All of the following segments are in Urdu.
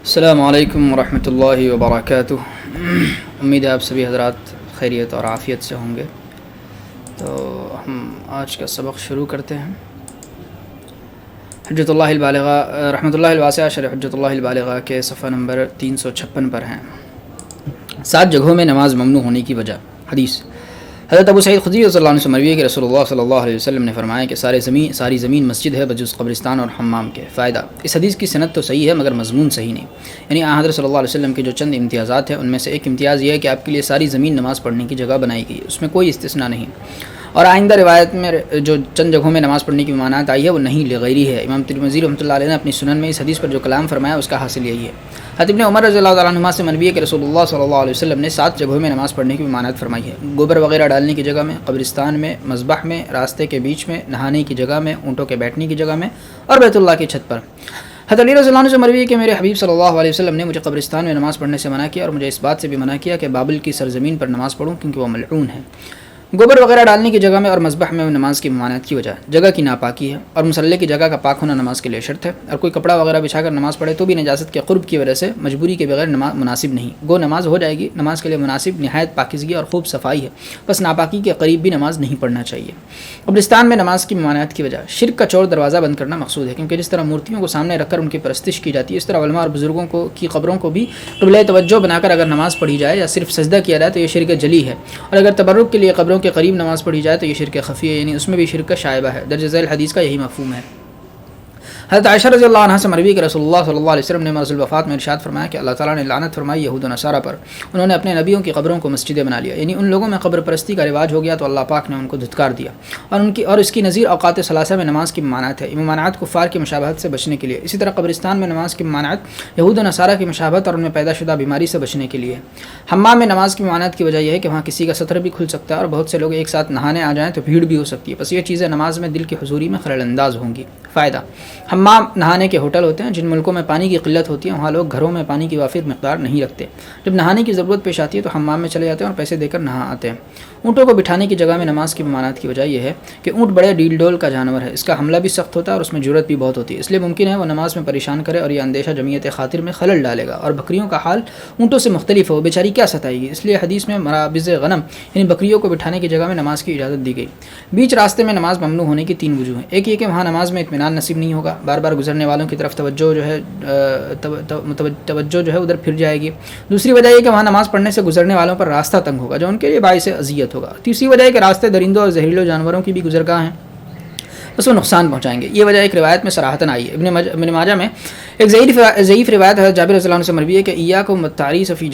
السلام علیکم ورحمۃ اللہ وبرکاتہ۔ امید ہے آپ سبھی حضرات خیریت اور عافیت سے ہوں گے۔ تو ہم آج کا سبق شروع کرتے ہیں۔ حجت اللہ البالغہ رحمۃ اللہ الواسعہ شرح حجت اللہ البالغہ کے صفحہ نمبر 356 پر ہیں 7 جگہوں میں نماز ممنوع ہونے کی وجہ۔ حدیث حضرت ابو سعید خدری رضی اللہ عنہ سے مروی ہے کہ رسول اللہ صلی اللہ علیہ وسلم نے فرمایا کہ ساری زمین مسجد ہے بجز قبرستان اور حمام کے۔ فائدہ، اس حدیث کی سند تو صحیح ہے مگر مضمون صحیح نہیں، یعنی حضرت صلی اللہ علیہ وسلم کے جو چند امتیازات ہیں ان میں سے ایک امتیاز یہ ہے کہ آپ کے لیے ساری زمین نماز پڑھنے کی جگہ بنائی گئی ہے، اس میں کوئی استثناء نہیں، اور آئندہ روایت میں جو چند جگہوں میں نماز پڑھنے کی ممانعت آئی ہے وہ نہیں لغیری ہے۔ امام ترمذی رحمۃ اللہ علیہ نے اپنی سنن میں اس حدیث پر جو کلام فرمایا اس کا حاصل یہی ہے۔ حضرت ابن عمر رضی اللہ تعالیٰ عنہما سے مروی ہے کہ رسول اللہ صلی اللہ علیہ وسلم نے 7 جگہوں میں نماز پڑھنے کی ممانعت فرمائی ہے: گوبر وغیرہ ڈالنے کی جگہ میں، قبرستان میں، مذبح میں، راستے کے بیچ میں، نہانے کی جگہ میں، اونٹوں کے بیٹھنے کی جگہ میں، اور بیت اللہ کی چھت پر۔ حضرت علی رضی اللہ عنہ سے مروی ہے کہ میرے حبیب صلی اللہ علیہ وسلم نے مجھے قبرستان میں نماز پڑھنے سے منع کیا اور مجھے اس بات سے بھی منع کیا کہ بابل کی سرزمین پر نماز پڑھوں کیونکہ وہ ملعون ہے۔ گوبر وغیرہ ڈالنے کی جگہ میں اور مذبح میں نماز کی ممانعت کی وجہ جگہ کی ناپاکی ہے، اور مصلی کی جگہ کا پاک ہونا نماز کے لیے شرط ہے، اور کوئی کپڑا وغیرہ بچھا کر نماز پڑھے تو بھی نجاست کے قرب کی وجہ سے مجبوری کے بغیر نماز مناسب نہیں، گو نماز ہو جائے گی، نماز کے لیے مناسب نہایت پاکیزگی اور خوب صفائی ہے، بس ناپاکی کے قریب بھی نماز نہیں پڑھنا چاہیے۔ قبرستان میں نماز کی ممانعت کی وجہ شرک کا چور دروازہ بند کرنا مقصود ہے، کیونکہ جس طرح مورتیوں کو سامنے رکھ کر ان کی پرستش کی جاتی ہے اس طرح علماء اور بزرگوں کی قبروں کو بھی قبلہ توجہ بنا کر اگر نماز پڑھی جائے یا صرف سجدہ کیا جائے تو یہ شرک جلی ہے، اور اگر تبرک کے لیے قبروں کے قریب نماز پڑھی جائے تو یہ شرک خفی ہے، یعنی اس میں بھی شرک کا شائبہ ہے۔ درج ذیل حدیث کا یہی مفہوم ہے۔ حضرت عائشہ رضی اللہ عنہ سے مروی کہ رسول اللہ صلی اللہ علیہ وسلم نے مرض الوفات میں ارشاد فرمایا کہ اللہ تعالیٰ نے لعنت فرمائی یہود و نصارہ پر، انہوں نے اپنے نبیوں کی قبروں کو مسجدیں بنا لیا، یعنی ان لوگوں میں قبر پرستی کا رواج ہو گیا تو اللہ پاک نے ان کو دھتکار دیا، اور اس کی نظیر اوقات ثلاثہ میں نماز کی ممانعت ہے۔ یہ ممانعت کفار کی مشابہت سے بچنے کے لیے، اسی طرح قبرستان میں نماز کی ممانعت یہود و نصارہ کی مشابہت اور ان میں پیدا شدہ بیماری سے بچنے کے لیے۔ حمام میں نماز کی ممانعت کی وجہ یہ ہے کہ وہاں کسی کا سطر بھی کھل سکتا ہے اور بہت سے لوگ ایک ساتھ نہانے آ جائیں تو بھیڑ بھی ہو سکتی ہے، بس یہ چیزیں نماز میں دل کی حضوری میں خلل انداز ہوں گی۔ فائدہ، حمام نہانے کے ہوٹل ہوتے ہیں، جن ملکوں میں پانی کی قلت ہوتی ہے وہاں لوگ گھروں میں پانی کی وافر مقدار نہیں رکھتے، جب نہانے کی ضرورت پیش آتی ہے تو حمام میں چلے جاتے ہیں اور پیسے دے کر نہا آتے ہیں۔ اونٹوں کو بٹھانے کی جگہ میں نماز کی ممانعت کی وجہ یہ ہے کہ اونٹ بڑے ڈیل ڈول کا جانور ہے، اس کا حملہ بھی سخت ہوتا ہے اور اس میں جرأت بھی بہت ہوتی ہے، اس لیے ممکن ہے وہ نماز میں پریشان کرے اور یہ اندیشہ جمعیت خاطر میں خلل ڈالے گا، اور بکریوں کا حال اونٹوں سے مختلف ہے، وہ بیچاری کیا ستائے گی، اس لیے حدیث میں مرابض غنم یعنی بکریوں کو بٹھانے کی جگہ میں نماز کی اجازت دی گئی۔ بیچ راستے میں نماز ممنوع ہونے کی 3 وجوہ ہیں۔ ایک یہ کہ وہاں نماز میں اطمینان نصیب نہیں ہوگا، بار بار گزرنے والوں کی طرف توجہ جو ہے ادھر پھر جائے گی۔ دوسری وجہ یہ کہ وہاں نماز پڑھنے سے گزرنے والوں پر راستہ تنگ ہوگا جو ان کے لیے باعث اذیت ہوگا۔ تیسری وجہ ہے کہ راستے درندوں اور زہریلے جانوروں کی بھی گزرگاہ ہیں، بس وہ نقصان پہنچائیں گے۔ یہ وجہ ایک روایت میں صراحتاً آئی ہے۔ ابن ماجہ میں ایک ضعیف روایت ہے جابر رضی اللہ عنہ سے مروی ہے کہ ایاکم والتعریس فی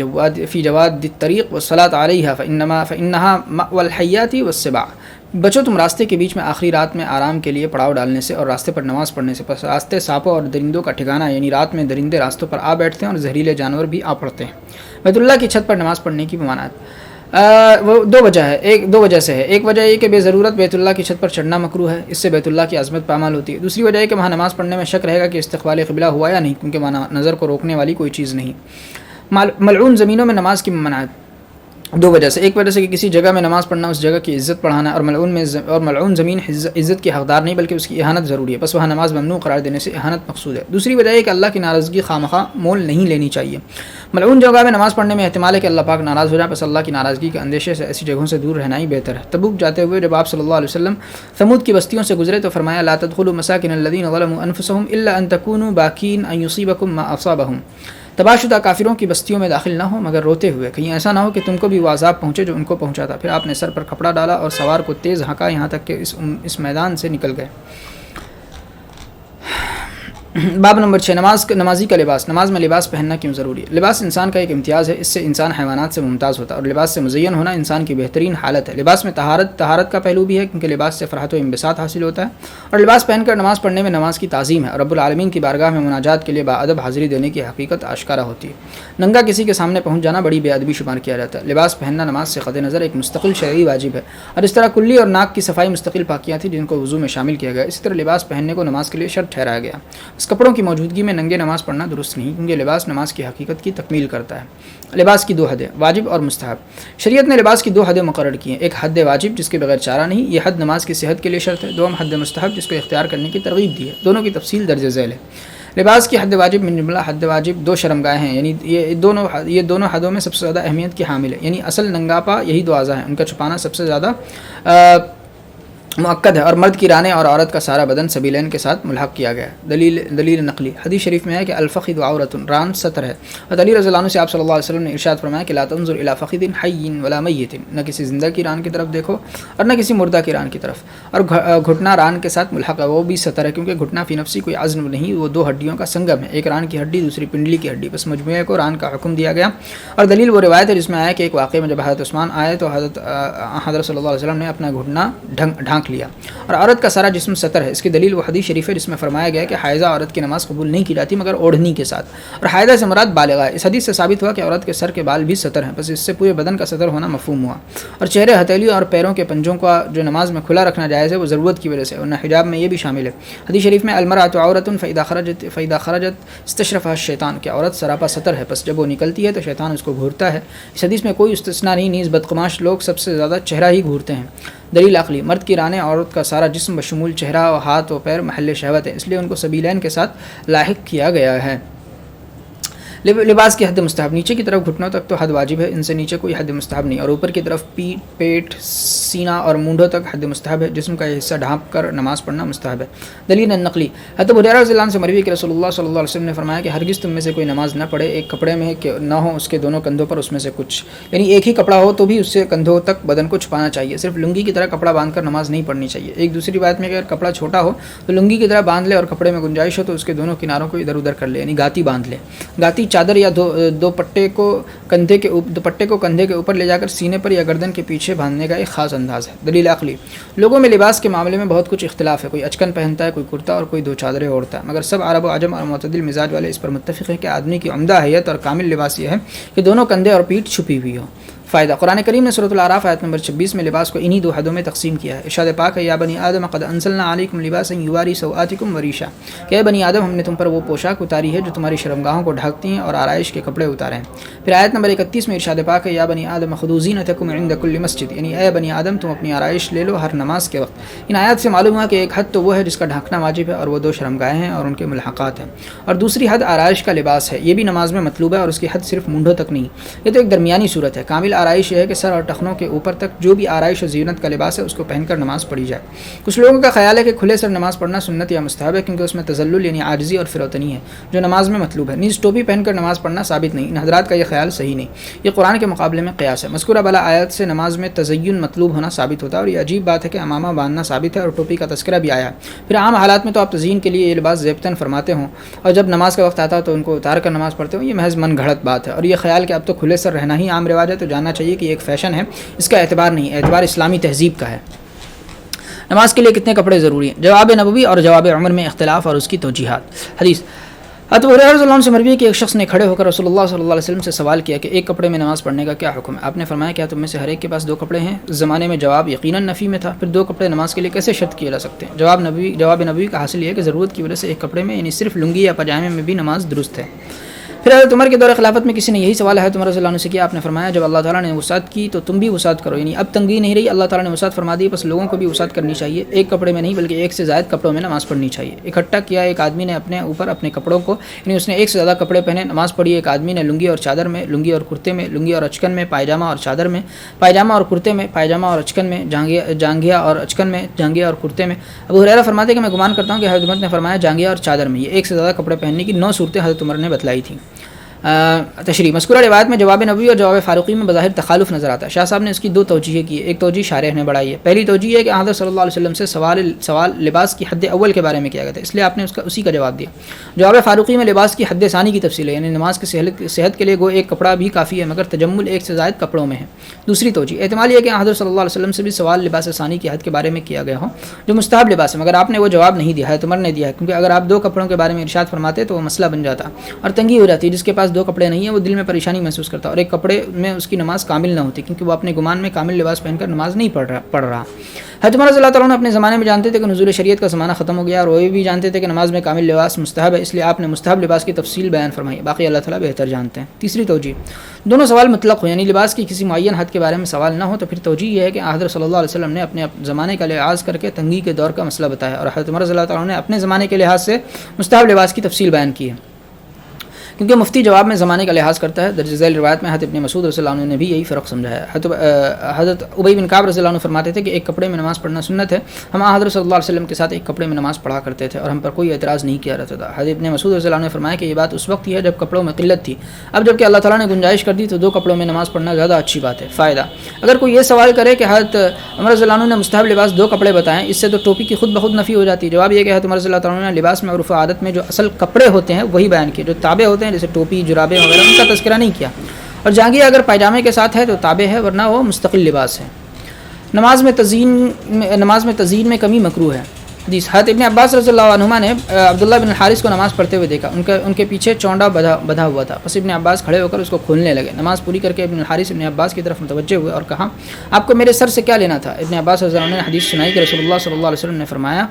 جواد الطریق والصلاۃ علیہا فانہا مأوى الحیات والسباع، بچو تم راستے کے بیچ میں آخری رات میں آرام کے لیے پڑاؤ ڈالنے سے اور راستے پر نماز پڑھنے سے، پس راستے سانپوں اور درندوں کا ٹھکانہ، یعنی رات میں درندے راستوں پر آ بیٹھتے ہیں اور زہریلے جانور بھی آ پڑتے ہیں۔ بیت اللہ کی چھت پر نماز پڑھنے کی ممانعت وہ دو وجہ سے ہے۔ ایک وجہ یہ کہ بے ضرورت بیت اللہ کی چھت پر چڑھنا مکروہ ہے، اس سے بیت اللہ کی عظمت پامال ہوتی ہے۔ دوسری وجہ یہ کہ وہاں نماز پڑھنے میں شک رہے گا کہ استقبال قبلہ ہوا یا نہیں، کیونکہ وہاں نظر کو روکنے والی کوئی چیز نہیں۔ ملعون زمینوں میں نماز کی ممانعت 2 وجہ سے، ایک وجہ سے کہ کسی جگہ میں نماز پڑھنا اس جگہ کی عزت بڑھانا، اور ملعون زمین عزت کی حقدار نہیں بلکہ اس کی اہانت ضروری ہے، بس وہاں نماز ممنوع قرار دینے سے اہانت مقصود ہے۔ دوسری وجہ یہ کہ اللہ کی ناراضگی خواہ مول نہیں لینی چاہیے۔ ملعون جگہ میں نماز پڑھنے میں احتمال ہے کہ اللہ پاک ناراض ہو جائے، بس اللہ کی ناراضگی کے اندیشے سے ایسی جگہوں سے دور رہنا ہی بہتر ہے۔ تبوک جاتے ہوئے جب آپ صلی اللہ علیہ وسلم ثمود کی بستیوں سے گزرے تو فرمایا لا تدخلوا مساکن الذین ظلموا انفسهم الا ان تکونوا باکین ان یصیبکم ما اصابهم، تباہ شدہ کافروں کی بستیوں میں داخل نہ ہو مگر روتے ہوئے، کہیں ایسا نہ ہو کہ تم کو بھی وہ عذاب پہنچے جو ان کو پہنچا تھا۔ پھر آپ نے سر پر کپڑا ڈالا اور سوار کو تیز ہانکا یہاں تک کہ اس میدان سے نکل گئے۔ باب نمبر 6 نمازی کا لباس۔ نماز میں لباس پہننا کیوں ضروری ہے؟ لباس انسان کا ایک امتیاز ہے، اس سے انسان حیوانات سے ممتاز ہوتا ہے، اور لباس سے مزین ہونا انسان کی بہترین حالت ہے۔ لباس میں طہارت کا پہلو بھی ہے، کیونکہ لباس سے فرحت و انبساط حاصل ہوتا ہے، اور لباس پہن کر نماز پڑھنے میں نماز کی تعظیم ہے، اور رب العالمین کی بارگاہ میں مناجات کے لیے باادب حاضری دینے کی حقیقت آشکارا ہوتی ہے۔ ننگا کسی کے سامنے پہنچ جانا بڑی بے ادبی شمار کیا جاتا ہے۔ لباس پہننا نماز سے قطع نظر ایک مستقل شرعی واجب ہے، اور اس طرح کلی اور ناک کی صفائی مستقل پاکیاں تھیں جن کو وضو میں شامل کیا گیا، اسی طرح لباس پہننے کو نماز کے لیے شرط ٹھہرایا گیا۔ اس کپڑوں کی موجودگی میں ننگے نماز پڑھنا درست نہیں، کیونکہ لباس نماز کی حقیقت کی تکمیل کرتا ہے۔ لباس کی 2 حدیں، واجب اور مستحب۔ شریعت نے لباس کی 2 حدیں مقرر کی ہیں، ایک حد واجب جس کے بغیر چارہ نہیں، یہ حد نماز کی صحت کے لیے شرط ہے، دوم حد مستحب جس کو اختیار کرنے کی ترغیب دی ہے، دونوں کی تفصیل درج ذیل ہے۔ لباس کی حد واجب من جملہ حد واجب دو شرمگاہیں ہیں، یعنی یہ دونوں حدوں میں سب سے زیادہ اہمیت کی حامل ہے، یعنی اصل ننگاپا یہی دو اعضاء ہیں، ان کا چھپانا سب سے زیادہ مؤکد ہے، اور مرد کی رانیں اور عورت کا سارا بدن سبیلین کے ساتھ ملحق کیا گیا ہے۔ دلیل نقلی، حدیث شریف میں ہے کہ الفخذ عورۃ، ران ستر ہے، اور علی رضی اللہ عنہ سے آپ صلی اللہ علیہ وسلم نے ارشاد فرمایا کہ لا تنظر الی فخذ حی ولا میت، نہ کسی زندہ کی ران کی طرف دیکھو اور نہ کسی مردہ کی ران کی طرف، اور گھٹنا ران کے ساتھ ملحق ہے، وہ بھی ستر ہے، کیونکہ گھٹنا فی نفسی کوئی عزم نہیں، وہ دو ہڈیوں کا سنگم ہے، ایک ران کی ہڈی دوسری پنڈلی کی ہڈی، بس مجموعے کو ران کا حکم دیا گیا۔ اور دلیل وہ روایت ہے جس میں آیا کہ ایک واقعے میں جب حضرت عثمان آئے تو حضرت صلی اللہ علیہ وسلم نے اپنا گھٹنا ڈھانک لیا، اور عورت کا سارا جسم ستر ہے۔ اس کی دلیل وہ حدیث شریف ہے جس میں فرمایا گیا کہ حائضہ عورت کی نماز قبول نہیں کی جاتی مگر اوڑھنی کے ساتھ، اور حائضہ سے مراد بالغہ ہے۔ اس حدیث سے ثابت ہوا کہ عورت کے سر کے بال بھی ستر ہیں، بس اس سے پورے بدن کا ستر ہونا مفہوم ہوا، اور چہرے، ہتھیلیوں اور پیروں کے پنجوں کا جو نماز میں کھلا رکھنا جائز ہے وہ ضرورت کی وجہ سے، ورنہ حجاب میں یہ بھی شامل ہے۔ حدیث شریف میں المرأۃ عورۃ فإذا خرجت استشرفها الشیطان، کہ عورت سراپا ستر ہے، بس جب وہ نکلتی ہے تو شیطان اس کو گھورتا ہے۔ اس حدیث میں کوئی استثناء نہیں، نیز بدقماش لوگ سب سے زیادہ چہرہ ہی گھورتے ہیں۔ دلیل عقلی، مرد کی رانیں عورت کا سارا جسم بشمول چہرہ اور ہاتھ و پیر محل شہوت ہے، اس لیے ان کو سبیلین کے ساتھ لاحق کیا گیا ہے۔ لباس کی حد مستحب، نیچے کی طرف گھٹنوں تک تو حد واجب ہے، ان سے نیچے کوئی حد مستحب نہیں، اور اوپر کی طرف پیٹ، سینہ اور مونڈھوں تک حد مستحب ہے، جسم کا یہ حصہ ڈھانپ کر نماز پڑھنا مستحب ہے۔ دلیل نقلی، حضرت ابو ہریرہ رضی اللہ عنہ سے مروی کہ رسول اللہ صلی اللہ علیہ وسلم نے فرمایا کہ ہرگز تم میں سے کوئی نماز نہ پڑھے ایک کپڑے میں کہ نہ ہو اس کے دونوں کندھوں پر اس میں سے کچھ، یعنی ایک ہی کپڑا ہو تو بھی اس سے کندھوں تک بدن کو چھپانا چاہیے، صرف لنگی کی طرح کپڑا باندھ کر نماز نہیں پڑھنی چاہیے۔ ایک دوسری بات میں کہ اگر کپڑا چھوٹا ہو تو لنگی کی طرح باندھ لے، اور کپڑے میں گنجائش ہو تو اس کے دونوں کناروں کو ادھر ادھر کر لے، یعنی گاتی باندھ لے۔ گاتی چادر یا دوپٹے کو کندھے کے اوپر لے جا کر سینے پر یا گردن کے پیچھے باندھنے کا ایک خاص انداز ہے۔ دلیل عقلی، لوگوں میں لباس کے معاملے میں بہت کچھ اختلاف ہے، کوئی اچکن پہنتا ہے، کوئی کرتا اور کوئی دو چادریں اوڑھتا ہے، مگر سب عرب و عجم اور معتدل مزاج والے اس پر متفق ہیں کہ آدمی کی عمدہ حیت اور کامل لباس یہ ہے کہ دونوں کندھے اور پیٹھ چھپی ہوئی ہو۔ فائدہ، قرآن کریم نے سورۃ الاعراف آیت نمبر 26 میں لباس کو انہی دو حدوں میں تقسیم کیا ہے۔ ارشاد پاک ہے یا بنی آدم قد انزلنا علیکم لباسا یواری سوآتکم وریشا، کہ اے بنی آدم ہم نے تم پر وہ پوشاک اتاری ہے جو تمہاری شرمگاہوں کو ڈھانکتی ہیں اور آرائش کے کپڑے اتارے ہیں۔ پھر آیت نمبر 31 میں ارشاد پاک ہے یا بنی آدم خذوا زینتکم عند کل مسجد، یعنی اے بنی آدم تم اپنی آرائش لے لو ہر نماز کے وقت۔ ان آیات سے معلوم ہوا کہ ایک حد تو وہ ہے جس کا ڈھانکنا واجب ہے اور وہ دو شرمگاہیں ہیں اور ان کے ملحقات ہیں، اور دوسری حد آرائش کا لباس ہے، یہ بھی نماز میں مطلوب ہے، اور اس کی حد صرف مونڈھوں تک نہیں، یہ تو ایک درمیانی صورت ہے۔ کامل آرائش یہ ہے کہ سر اور ٹخنوں کے اوپر تک جو بھی آرائش و زینت کا لباس ہے اس کو پہن کر نماز پڑھی جائے۔ کچھ لوگوں کا خیال ہے کہ کھلے سر نماز پڑھنا سنت یا مستحب ہے کیونکہ اس میں تذلل یعنی عاجزی اور فروتنی ہے جو نماز میں مطلوب ہے، نیز ٹوپی پہن کر نماز پڑھنا ثابت نہیں، ان حضرات کا یہ خیال صحیح نہیں، یہ قرآن کے مقابلے میں قیاس ہے۔ مذکورہ بالا آیات سے نماز میں تزین مطلوب ہونا ثابت ہوتا ہے، اور یہ عجیب بات ہے کہ امامہ باندھنا ثابت ہے اور ٹوپی کا تذکرہ بھی آیا ہے، پھر عام حالات میں تو آپ تزئین کے لیے یہ لباس زیبتاً فرماتے ہوں اور جب نماز کا وقت آتا ہے تو ان کو اتار کر نماز پڑھتے ہوں، یہ محض من گھڑت بات ہے، اور یہ خیال کہ اب تو کھلے سر رہنا ہی عام رواج ہے تو جاننا چاہیے کہ یہ ایک فیشن ہے، اس کا اعتبار نہیں، اعتبار اسلامی تہذیب کا ہے۔ نماز کے لیے کتنے کپڑے ضروری ہیں؟ جواب نبوی اور جواب عمر میں اختلاف اور اس کی توجیحات۔ حدیث حضرت ابو ہریرہ رضی اللہ عنہ سے مروی ہے کہ ایک شخص نے کھڑے ہو کر رسول اللہ صلی اللہ علیہ وسلم سے سوال کیا کہ ایک کپڑے میں نماز پڑھنے کا کیا حکم ہے؟ آپ نے فرمایا کیا تم میں سے ہر ایک کے پاس دو کپڑے ہیں؟ اس زمانے میں جواب یقیناً نفی میں تھا، پھر دو کپڑے نماز کے لیے کیسے شرط کیے جا سکتے ہیں؟ جواب نبوی کا حاصل یہ ہے کہ ضرورت کی وجہ سے ایک کپڑے میں یعنی صرف لنگی یا پاجامے میں بھی نماز درست ہے۔ پھر حضرت عمر کے دور خلافت میں کسی نے یہی سوال حضرت عمر رضی اللہ عنہ سے کیا، آپ نے فرمایا جب اللہ تعالیٰ نے وسعت کی تو تم بھی وسعت کرو، یعنی اب تنگی نہیں رہی، اللہ تعالیٰ نے وسعت فرما دی، بس لوگوں کو بھی وسعت کرنی چاہیے، ایک کپڑے میں نہیں بلکہ ایک سے زائد کپڑوں میں نماز پڑھنی چاہیے۔ اکٹھا کیا ایک آدمی نے اپنے اوپر اپنے کپڑوں کو، یعنی اس نے ایک سے زیادہ کپڑے پہنے نماز پڑھی، ایک آدمی نے لنگی اور چادر میں، لنگی اور کرتے میں، لنگی اور اچکن میں، پائجامہ اور چادر میں، پائجامہ اور کرتے میں، پائجامہ اور اچکن میں، جانگھیا اور اچکن میں، جانگھیا اور کرتے میں۔ ابو ہریرہ فرماتے کہ میں گمان کرتا ہوں کہ حضرت عمر نے فرمایا جانگھیا اور چادر میں، یہ ایک سے زیادہ کپڑے پہننے کی 9 صورتیں حضرت عمر نے بتلائی تھیں۔ تشریح، مذکورہ روایت میں جواب نبوی اور جواب فاروقی میں بظاہر تخالف نظر آتا ہے۔ شاہ صاحب نے اس کی 2 توجیہیں کی، ایک توجیہ شارح نے بڑھائی ہے۔ پہلی توجیہ ہے کہ حضرت صلی اللہ علیہ وسلم سے سوال لباس کی حد اول کے بارے میں کیا گیا تھا، اس لیے آپ نے اسی کا جواب دیا۔ جواب فاروقی میں لباس کی حد ثانی کی تفصیل ہے، یعنی نماز کی صحت کے لیے گو ایک کپڑا بھی کافی ہے مگر تجمل ایک سے زائد کپڑوں میں ہے۔ دوسری توجیہ احتمال یہ کہ حضرت صلی اللہ علیہ وسلم سے بھی سوال لباس ثانی کی حد کے بارے میں کیا گیا ہو جو مستحب لباس ہے، مگر آپ نے وہ جواب نہیں دیا، حضرت عمر نے دیا ہے، کیونکہ اگر آپ 2 کپڑوں کے بارے میں ارشاد فرماتے تو وہ مسئلہ بن جاتا اور تنگی ہو جاتی، جس کے پاس پاس 2 کپڑے نہیں ہیں وہ دل میں پریشانی محسوس کرتا ہے اور ایک کپڑے میں اس کی نماز کامل نہ ہوتی کیونکہ وہ اپنے گمان میں کامل لباس پہن کر نماز نہیں پڑھ رہا. حضرت عمر رضی اللہ تعالیٰ عنہ اپنے زمانے میں جانتے تھے کہ نزول شریعت کا زمانہ ختم ہو گیا اور وہ بھی جانتے تھے کہ نماز میں کامل لباس مستحب ہے, اس لیے آپ نے مستحب لباس کی تفصیل بیان فرمائی, باقی اللہ تعالیٰ بہتر جانتے ہیں. تیسری توجیہ, دونوں سوال مطلق ہو, یعنی لباس کی کسی معین حد کے بارے میں سوال نہ ہو تو پھر توجیہ یہ ہے کہ حضرت صلی اللہ علیہ وسلم نے اپنے زمانے کا لحاظ کر کے تنگی کے دور کا مسئلہ بتایا اور حضرت عمر رضی اللہ تعالیٰ عنہ نے اپنے زمانے کے لحاظ سے مستحب لباس کی تفصیل بیان کی ہے کیونکہ مفتی جواب میں زمانے کا لحاظ کرتا ہے. درج ذیل روایت میں حضرت ابن مسعود رضی اللہ عنہ نے بھی یہی فرق سمجھایا. حضرت ابی بن کعب رضی اللہ عنہ فرماتے تھے کہ ایک کپڑے میں نماز پڑھنا سنت ہے. ہم حضرت صلی اللہ علیہ وسلم کے ساتھ ایک کپڑے میں نماز پڑھا کرتے تھے اور ہم پر کوئی اعتراض نہیں کیا جاتا تھا. حضرت ابن مسعود رضی اللہ عنہ نے فرمایا کہ یہ بات اس وقت ہی ہے جب کپڑوں میں قلت تھی, اب جب کہ اللہ تعالیٰ نے گنجائش کر دی تو 2 کپڑوں میں نماز پڑھنا زیادہ اچھی بات ہے. فائدہ, اگر کوئی یہ سوال کرے کہ حضرت عمر رضی اللہ عنہ نے مستحب لباس 2 کپڑے بتائیں, اس سے تو ٹوپی کی خود بخود نفی ہو جاتی ہے. جواب یہ کہ حضرت عمر رضی اللہ تعالیٰ عنہ نے لباس میں عرف و عادت میں جو اصل کپڑے ہوتے ہیں وہی بیان کیے, جو تابع ہوتے ہیں جیسے ٹوپی جرابیں وغیرہ ان کا تذکرہ نہیں کیا. اور جانگیہ اگر پائجامے کے ساتھ ہے تو تابع ہے ورنہ وہ مستقل لباس ہے. نماز میں تزیین میں کمی مکروہ ہے. حدیث, حضرت ابن عباس رضی اللہ عنہما نے عبداللہ بن الحارث کو نماز پڑھتے ہوئے دیکھا, ان کے پیچھے چونڈا بندھا ہوا تھا. پس ابن عباس کھڑے ہو کر اس کو کھولنے لگے. نماز پوری کر کے ابن الحارث ابن عباس کی طرف متوجہ ہوئے اور کہا, آپ کو میرے سر سے کیا لینا تھا؟ ابن عباس رضی اللہ عنہ نے حدیث سنائی کہ رسول اللہ صلی اللہ علیہ وسلم نے فرمایا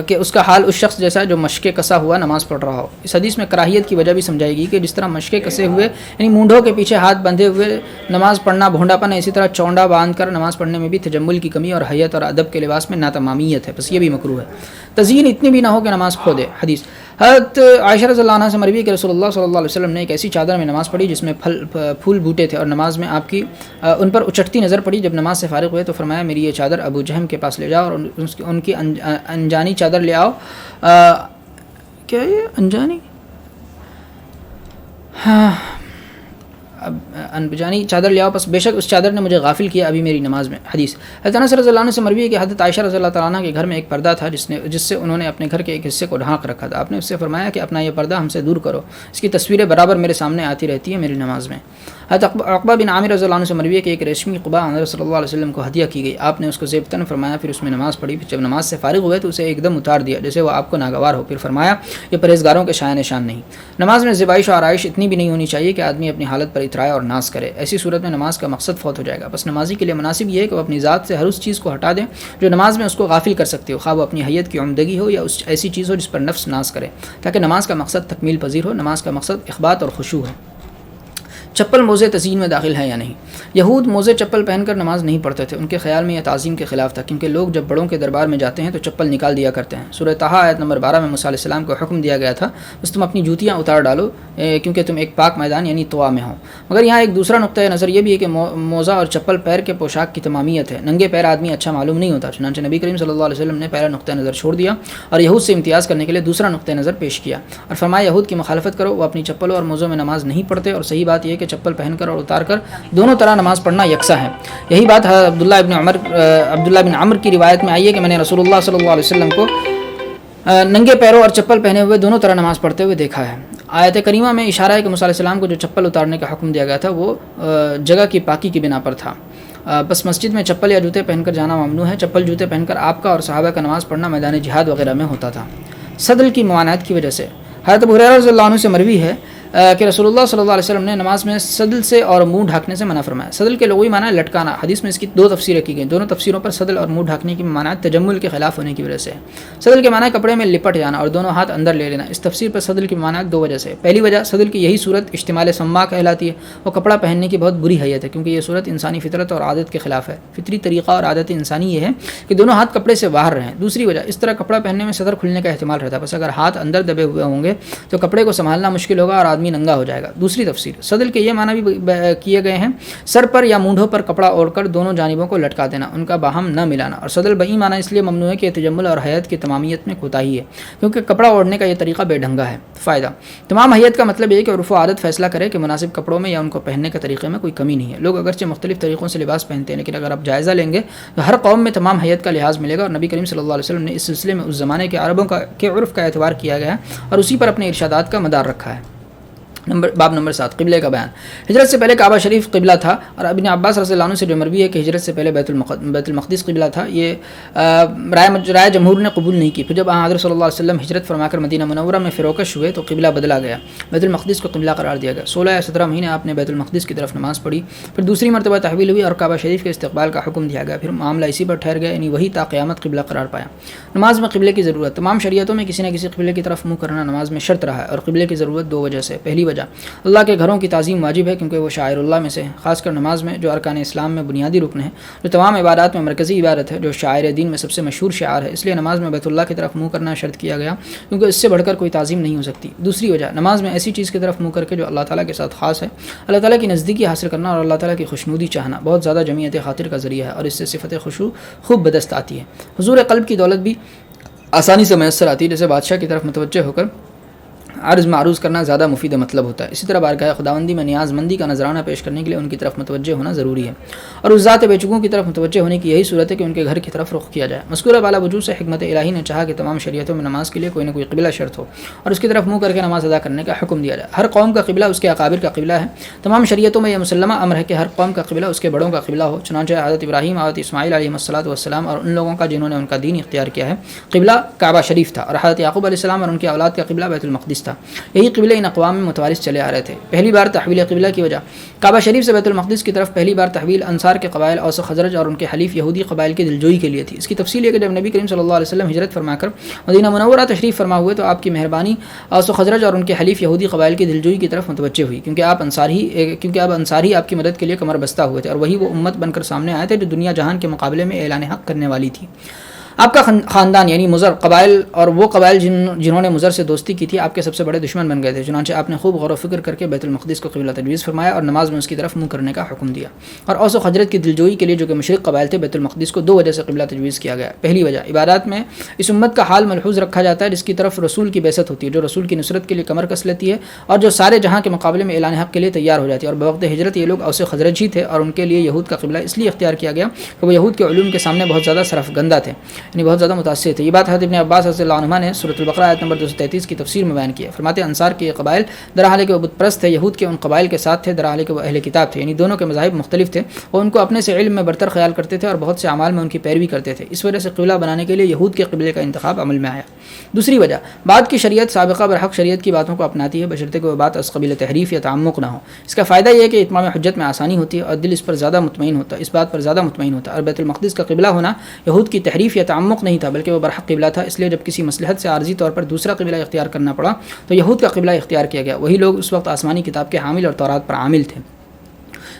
کہ اس کا حال اس شخص جیسا ہے جو مشقے کسا ہوا نماز پڑھ رہا ہو. اس حدیث میں کراہیت کی وجہ بھی سمجھائی گئی کہ جس طرح مشقے کسے ہوئے یعنی مونڈھوں کے پیچھے ہاتھ بندھے ہوئے نماز پڑھنا بھونڈاپن ہے, اسی طرح چونڈا باندھ کر نماز پڑھنے میں بھی تجمل کی کمی اور حیت اور ادب کے لباس میں ناتمامیت ہے, بس یہ بھی مکروہ ہے. تزیین اتنی بھی نہ ہو کہ نماز کھو دے. حدیث, حضرت عائشہ رضی اللہ عنہ سے مروی کہ رسول اللہ صلی اللہ علیہ وسلم نے ایک ایسی چادر میں نماز پڑھی جس میں پھول بوٹے تھے اور نماز میں آپ کی ان پر اچٹتی نظر پڑی. جب نماز سے فارغ ہوئے تو فرمایا, میری یہ چادر ابو جہم کے پاس لے جاؤ اور ان کی انجانی چادر لے آؤ. کیا یہ انجانی انجانی چادر لے آؤ, بس بے شک اس چادر نے مجھے غافل کیا ابھی میری نماز میں. حدیث, حضرت انس رضی اللہ عنہ سے مروی ہے کہ حضرت عائشہ رضی اللہ تعالیٰ عنہ کے گھر میں ایک پردہ تھا جس سے انہوں نے اپنے گھر کے ایک حصے کو ڈھانک رکھا تھا. آپ نے اس سے فرمایا کہ اپنا یہ پردہ ہم سے دور کرو, اس کی تصویریں برابر میرے سامنے آتی رہتی ہیں میری نماز میں. حضرت عقبہ بن عامر رضی اللہ عنہ سے مروی ہے کہ ایک ریشمی قبا حضرت صلی اللہ علیہ وسلم کو ہدیہ کی گئی. آپ نے اس کو زیبتن فرمایا, پھر اس میں نماز پڑھی. جب نماز سے فارغ ہوئے تو اسے ایک دم اتار دیا جیسے وہ آپ کو ناگوار ہو. پھر فرمایا, یہ پرہیزگاروں کے شایان شان نہیں. نماز میں زیبائش و آرائش اتنی بھی نہیں ہونی چاہیے کہ آدمی اپنی حالت پر اترائے اور ناز کرے. ایسی صورت میں نماز کا مقصد فوت ہو جائے گا. بس نمازی کے لیے مناسب یہ ہے کہ وہ اپنی ذات سے ہر اس چیز کو ہٹا دیں جو نماز میں اس کو غافل کر سکتی ہو, خواہ وہ اپنی حیت کی عمدگی ہو یا اس ایسی چیز ہو جس پر نفس ناز کرے, تاکہ نماز کا مقصد تکمیل پذیر ہو. نماز کا مقصد اخبات اور خشوع ہے. چپل موزے تزیین میں داخل ہے یا نہیں؟ یہود موزے چپل پہن کر نماز نہیں پڑھتے تھے. ان کے خیال میں یہ تعظیم کے خلاف تھا کیونکہ لوگ جب بڑوں کے دربار میں جاتے ہیں تو چپل نکال دیا کرتے ہیں. سورہ طٰہٰ آیت نمبر 12 میں موسیٰ علیہ السلام کو حکم دیا گیا تھا بس تم اپنی جوتیاں اتار ڈالو کیونکہ تم ایک پاک میدان یعنی طوا میں ہو. مگر یہاں ایک دوسرا نقطۂ نظر یہ بھی ہے کہ موزہ اور چپل پیر کے پوشاک کی تمامیت ہے. ننگے پیر آدمی اچھا معلوم نہیں ہوتا. چنانچہ نبی کریم صلی اللہ علیہ وسلم نے پہلا نقطۂ نظر چھوڑ دیا اور یہود سے امتیاز کرنے کے لیے دوسرا نقطۂ نظر پیش کیا اور فرمایا, یہود کی مخالفت کرو, وہ اپنی چپلوں اور موزوں میں نماز نہیں پڑھتے اور صحیح بات یہ ہے کہ چپل پہن کر اور اتار کر دونوں طرح نماز پڑھنا یکساں ہے. یہی بات عبداللہ بن عمر کی روایت میں آئی ہے کہ میں نے رسول اللہ صلی اللہ علیہ وسلم کو ننگے پیروں اور چپل پہنے ہوئے دونوں طرح نماز پڑھتے ہوئے دیکھا ہے. آیت کریمہ میں اشارہ ہے کہ موسیٰ علیہ السلام کو جو چپل اتارنے کا حکم دیا گیا تھا وہ جگہ کی پاکی کی بنا پر تھا. بس مسجد میں چپل یا جوتے پہن کر جانا ممنوع ہے. چپل جوتے پہن کر آپ کا اور صحابہ کا نماز پڑھنا میدان جہاد وغیرہ میں ہوتا تھا. صدل کی ممانعت کی وجہ سے حضرت ابو ہریرہ رضی اللہ عنہ سے مروی ہے کہ رسول اللہ صلی اللہ علیہ وسلم نے نماز میں صدل سے اور منہ ڈھانکنے سے منع فرمایا. صدل کے لغوی معنی لٹکانا. حدیث میں اس کی 2 تفسیریں کی گئیں. دونوں تفسیروں پر صدل اور منہ ڈھانکنے کی ممانعت تجمل کے خلاف ہونے کی وجہ سے. صدل کے معنی کپڑے میں لپٹ جانا اور دونوں ہاتھ اندر لے لینا. اس تفسیر پر صدل کی ممانعت 2 وجہ سے. پہلی وجہ, صدل کی یہی صورت اشتمال سما کہلاتی ہے. وہ کپڑا پہننے کی بہت بری حیت ہے کیونکہ یہ صورت انسانی فطرت اور عادت کے خلاف ہے. فطری طریقہ اور عادت انسانی یہ ہے کہ دونوں ہاتھ کپڑے سے باہر رہیں. دوسری وجہ, اس طرح کپڑا پہننے میں صدر کھلنے کا احتمال رہتا ہے, بس اگر ہاتھ اندر دبے ہوئے ہوں گے تو کپڑے کو سنبھالنا مشکل ہوگا اور آدمی ننگا ہو جائے گا. دوسری تفسیر, صدل کے یہ معنی بھی کیے گئے ہیں سر پر یا مونڈھوں پر کپڑا اوڑھ کر دونوں جانبوں کو لٹکا دینا, ان کا باہم نہ ملانا. اور صدل بئی معنی اس لیے ممنوع ہے کہ تجمل اور حیات کی تمامیت میں کوتاہی ہے کیونکہ کپڑا اوڑھنے کا یہ طریقہ بے ڈھنگا ہے. فائدہ, تمام حیات کا مطلب یہ ہے کہ عرف و عادت فیصلہ کرے کہ مناسب کپڑوں میں یا ان کو پہننے کے طریقے میں کوئی کمی نہیں ہے. لوگ اگرچہ مختلف طریقوں سے لباس پہنتے ہیں لیکن اگر آپ جائزہ لیں گے تو ہر قوم میں تمام حیات کا لحاظ ملے گا اور نبی کریم صلی اللہ علیہ وسلم نے اس سلسلے میں اس زمانے کے عربوں کے عرف کا اعتبار کیا گیا اور اسی پر اپنے ارشادات کا مدار رکھا ہے. باب نمبر 7 قبلے کا بیان. ہجرت سے پہلے کعبہ شریف قبلہ تھا، اور ابن عباس رضی اللہ عنہ سے جو مروی ہے کہ ہجرت سے پہلے بیت المقدس قبلہ تھا. یہ رائے جمہور نے قبول نہیں کی. پھر جب حضرت صلی اللہ علیہ وسلم ہجرت فرما کر مدینہ منورہ میں فروکش ہوئے تو قبلہ بدلا گیا، بیت المقدس کو قبلہ قرار دیا گیا. 16 یا 17 مہینے آپ نے بیت المقدس کی طرف نماز پڑھی. پھر دوسری مرتبہ تحویل ہوئی اور کعبہ شریف کے استقبال کا حکم دیا گیا. پھر معاملہ اسی پر ٹھہر گیا، یعنی وہی تا قیامت قبلہ قرار پایا. نماز میں قبلے کی ضرورت. تمام شریعتوں میں کسی نہ کسی قبلے کی طرف منہ کرنا نماز میں شرط رہا ہے، اور قبلے کی ضرورت 2 وجہ سے. پہلی وجہ، اللہ کے گھروں کی تعظیم واجب ہے کیونکہ وہ شاعر اللہ میں سے ہے، خاص کر نماز میں جو ارکان اسلام میں بنیادی رکن ہے، جو تمام عبادات میں مرکزی عبادت ہے، جو شاعر دین میں سب سے مشہور شعار ہے. اس لیے نماز میں بیت اللہ کی طرف منہ کرنا شرط کیا گیا کیونکہ اس سے بڑھ کر کوئی تعظیم نہیں ہو سکتی. دوسری وجہ، نماز میں ایسی چیز کی طرف منہ کر کے جو اللہ تعالیٰ کے ساتھ خاص ہے، اللہ تعالیٰ کی نزدیکی حاصل کرنا اور اللہ تعالیٰ کی خوشنودی چاہنا بہت زیادہ جمعیت خاطر کا ذریعہ ہے، اور اس سے صفت خشوع خوب بدست آتی ہے. حضور قلب کی دولت بھی آسانی سے میسر آتی ہے، جیسے بادشاہ کی طرف متوجہ ہو کر عرض معروض کرنا زیادہ مفید مطلب ہوتا ہے. اسی طرح بارگاہ خداوندی میں نیاز مندی کا نذرانہ پیش کرنے کے لیے ان کی طرف متوجہ ہونا ضروری ہے، اور اس ذات بے چگوں کی طرف متوجہ ہونے کی یہی صورت ہے کہ ان کے گھر کی طرف رخ کیا جائے. مذکورہ بالا وجوہ سے حکمت الہی نے چاہا کہ تمام شریعتوں میں نماز کے لیے کوئی نہ کوئی قبلہ شرط ہو اور اس کی طرف منہ کر کے نماز ادا کرنے کا حکم دیا جائے. ہر قوم کا قبلہ اس کے اکابر کا قبلہ ہے. تمام شریعتوں میں یہ مسلمہ امر ہے کہ ہر قوم کا قبلہ اس کے بڑوں کا قبلہ ہو. چنانچہ حضرت ابراہیم، حضرت اسماعیل علیہ السلام اور ان لوگوں کا جنہوں نے ان کا دین اختیار کیا ہے قبلہ کعبہ شریف تھا، اور حضرت یعقوب علیہ السلام اور ان کی اولاد کا قبلہ بیت المقدس تھا. یہی قبلے ان اقوام میں متوارث چلے آ رہے تھے. پہلی بار تحویل قبلہ کی وجہ، کعبہ شریف سے بیت المقدس کی طرف پہلی بار تحویل انصار کے قبائل اوس و خزرج اور ان کے حلیف یہودی قبائل کی دلجوئی کے لیے تھی. اس کی تفصیل ہے کہ جب نبی کریم صلی اللہ علیہ وسلم ہجرت فرما کر مدینہ منورہ تشریف فرما ہوئے تو آپ کی مہربانی اوس و خزرج اور ان کے حلیف یہودی قبائل کی دلجوئی کی طرف متوجہ ہوئی، کیونکہ اب انصار ہی آپ کی مدد کے لیے کمر بستہ ہوئے تھے، اور وہی وہ امت بن کر سامنے آئے تھے جو دنیا جہان کے مقابلے میں اعلان حق کرنے والی تھی. آپ کا خاندان یعنی مضر قبائل اور وہ قبائل جنہوں نے مضر سے دوستی کی تھی آپ کے سب سے بڑے دشمن بن گئے تھے. چنانچہ آپ نے خوب غور و فکر کر کے بیت المقدس کو قبلہ تجویز فرمایا اور نماز میں اس کی طرف منہ کرنے کا حکم دیا. اور اوس و خزرج کی دلجوئی کے لیے جو کہ مشرق قبائل تھے بیت المقدس کو 2 وجہ سے قبلہ تجویز کیا گیا. پہلی وجہ، عبادات میں اس امت کا حال ملحوظ رکھا جاتا ہے جس کی طرف رسول کی بعثت ہوتی ہے، جو رسول کی نصرت کے لیے کمر کس لیتی ہے اور جو سارے جہاں کے مقابلے میں اعلان حق کے لیے تیار ہو جاتی ہے. اور بوقت ہجرت یہ لوگ اوس و خزرج ہی تھے اور ان کے لیے یہود کا قبلہ اس لیے اختیار کیا گیا کہ وہ یہود کے علوم کے سامنے بہت زیادہ سرفگندہ تھے، یعنی بہت زیادہ متاثر تھے. یہ بات حضرت ابن عباس رضی اللہ عنہ نے سورۃ البقرہ آیت نمبر 233 کی تفسیر میں بیان کی ہے. فرماتے ہیں انصار کے قبائل درحال کہ وہ بت پرست تھے، یہود کے ان قبائل کے ساتھ تھے درحال کہ وہ اہل کتاب تھے، یعنی دونوں کے مذاہب مختلف تھے. وہ ان کو اپنے سے علم میں برتر خیال کرتے تھے اور بہت سے اعمال میں ان کی پیروی کرتے تھے. اس وجہ سے قبلہ بنانے کے لیے یہود کے قبلے کا انتخاب عمل میں آیا. دوسری وجہ، بعد کی شریعت سابقہ برحق شریعت کی باتوں کو اپناتی ہے بشرطے کہ وہ بات از قبیل تحریف یا تعمق نہ ہو. اس کا فائدہ یہ ہے کہ اتمام حجت میں آسانی ہوتی ہے اور دل اس بات پر زیادہ مطمئن ہوتا ہے. اور بیت المقدس کا قبلہ ہونا یہود کی تحریف یا تعمق نہیں تھا بلکہ وہ برحق قبلہ تھا. اس لیے جب کسی مصلحت سے عارضی طور پر دوسرا قبلہ اختیار کرنا پڑا تو یہود کا قبلہ اختیار کیا گیا. وہی لوگ اس وقت آسمانی کتاب کے حامل اور تورات پر عامل تھے.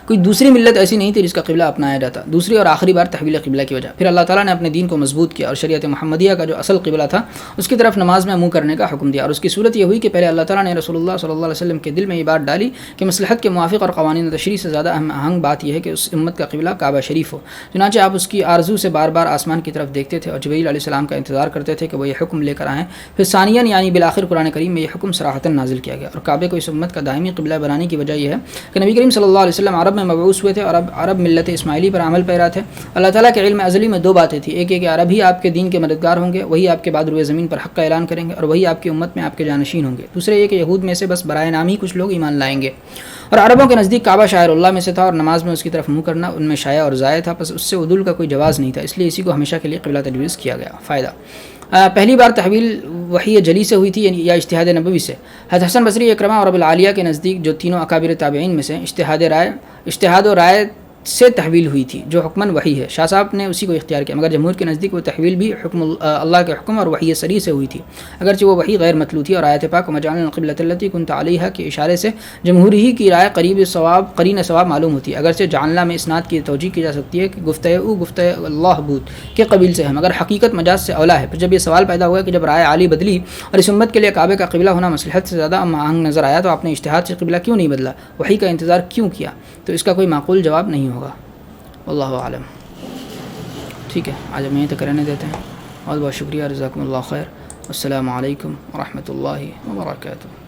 کوئی دوسری ملت ایسی نہیں تھی جس کا قبلہ اپنایا جاتا. دوسری اور آخری بار تحویل قبلہ کی وجہ، پھر اللہ تعالیٰ نے اپنے دین کو مضبوط کیا اور شریعت محمدیہ کا جو اصل قبلہ تھا اس کی طرف نماز میں منہ کرنے کا حکم دیا. اور اس کی صورت یہ ہوئی کہ پہلے اللہ تعالیٰ نے رسول اللہ صلی اللہ علیہ وسلم کے دل میں یہ بات ڈالی کہ مصلحت کے موافق اور قوانین تشریع سے زیادہ اہم بات یہ ہے کہ اس امت کا قبلہ کعبہ شریف ہو. چنانچہ آپ اس کی آرزو سے بار بار آسمان کی طرف دیکھتے تھے اور جبرائیل علیہ السلام کا انتظار کرتے تھے کہ وہ یہ حکم لے کر آئیں. پھر ثانیاً یعنی بالآخر قرآن کریم میں یہ حکم صراحتاً نازل کیا گیا. اور کعبے کو اس امت کا دائمی قبلہ بنانے کی وجہ یہ ہے کہ نبی کریم صلی اللہ علیہ وسلم عرب میں مبعوث ہوئے تھے اور عرب ملت اسماعیلی پر عمل پیرا تھے. اللہ تعالیٰ کے علم ازلی میں 2 باتیں تھیں، ایک یہ کہ عرب ہی آپ کے دین کے مددگار ہوں گے، وہی آپ کے بعد روئے زمین پر حق کا اعلان کریں گے اور وہی آپ کی امت میں آپ کے جانشین ہوں گے. دوسرے یہ کہ یہود میں سے بس برائے نام ہی کچھ لوگ ایمان لائیں گے. اور عربوں کے نزدیک کعبہ شاعر اللہ میں سے تھا اور نماز میں اس کی طرف منہ کرنا ان میں شائع اور ضائع تھا، پس اس سے عدول کا کوئی جواز نہیں تھا. اس لیے اسی کو ہمیشہ کے لیے قبلہ تجویز کیا گیا. فائدہ، پہلی بار تحویل وحی جلی سے ہوئی تھی یا اجتہاد نبوی سے. حضرت حسن بصری اکرمہ اور ابو العالیہ کے نزدیک جو تینوں اکابر تابعین میں سے اجتہاد و رائے سے تحویل ہوئی تھی جو حکماً وحی ہے. شاہ صاحب نے اسی کو اختیار کیا، مگر جمہور کے نزدیک وہ تحویل بھی حکم اللہ کے حکم اور وحی سری سے ہوئی تھی، اگرچہ وہ وحی غیر مطلوع تھی. اور آیت پاک وَمَجْعَلْنَا الْقِبْلَةَ الَّتِي كُنْتَ عَلَيْهَا کے اشارے سے جمہور ہی کی رائے قرین ثواب معلوم ہوتی ہے. اگرچہ جعلنا میں اسناد کی توجیہ کی جا سکتی ہے کہ گفتہ اللہ بود کے قبیل سے ہے، مگر حقیقت مجاز سے اولا ہے. پھر جب یہ سوال پیدا ہوا کہ جب رائے عالی بدلی اور اس امت کے لیے کعبے کا قبلہ ہونا مصلحت سے زیادہ آہنگ نظر آیا تو آپ نے اجتہاد سے قبلہ کیوں نہیں بدلا، وحی کا انتظار کیوں کیا؟ تو اس کا کوئی معقول جواب نہیں ہوگا. واللہ عالم. ٹھیک ہے، آج ہم یہیں تک رہنے دیتے ہیں. بہت بہت شکریہ، جزاکم اللہ خیر. السلام علیکم ورحمۃ اللہ وبرکاتہ.